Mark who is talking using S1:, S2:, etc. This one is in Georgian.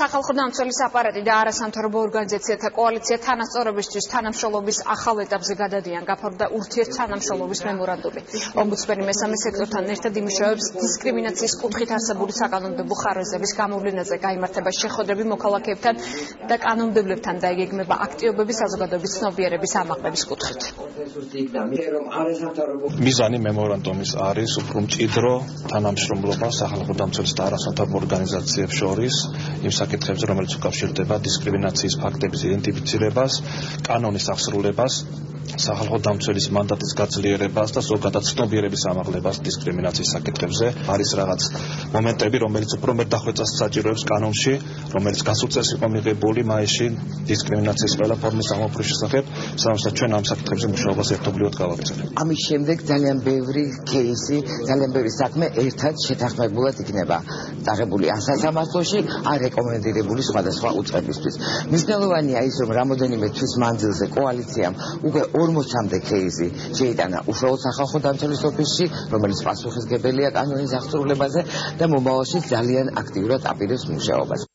S1: სახალხო დამცველის აპარატი და არასამთავრობო ორგანიზაციათა კოალიცია თანასწორობისთვის თანამშრომლობის ახალ ეტაპზე გადადიან. გაფორმდა ურთიერთთანამშრომლობის მემორანდუმი. ომბუდსმენი მესამე სექტორთან ერთად იმუშავებს დისკრიმინაციის კუთხით არსებული საკანონმდებლო ხარვეზების გამოვლენაზე, გაიმართება შეხვედრები მოქალაქეებთან და კანონმდებლებთან და ეგეგმება აქტივობები საზოგადოების ცნობიერების ამაღლების კუთხით.
S2: მიზანი მემორანდუმის არის უფრო მჭიდრო თანამშრომლობა სახალხო დამცველის და არასამთავრობო ორგანიზაციებს შორის იმ საკითხებზე, რომელიც უკავშირდება დისკრიმინაციის ფაქტების იდენტიფიცირებას, კანონის აღსრულებას, სახალხო დამცველის მანდატის გაძლიერებას და ზოგადად ცნობიერების ამაღლებას დისკრიმინაციის საკითხებზე. არის რაღაც მომენტები, რომელიც უფრო მეტ დახვეწას საჭიროებს კანონში, რომელიც გასუწეს იყო მიღებული მაისში დისკრიმინაციის ყველა ფორმის აღმოფხრის შესახებ, სადაც ჩვენ ამ საკითხებზე მუშაობას ერთობლივად გავაგრძელებთ.
S3: ამის შემდეგ ძალიან ბევრი кейსი, ძალიან ბევრი საქმე ერთად შეთანხმებულად იქნება წაღებული სასამართლოში, ან რეკომენდირებული სხვადასხვა უწყებისთვის. მნიშვნელოვანია ის, რომ რამოდენიმე თვის მანძილზე კოალიციამ უკვე 40-მდე кейსი შეიტანა უშუალოდ სახალხო დამცველის ოფისში, რომელიც პასუხისმგებელია კანონის აღსრულებაზე და მომავალში ძალიან აქტიურად აპირებს მუშაობას.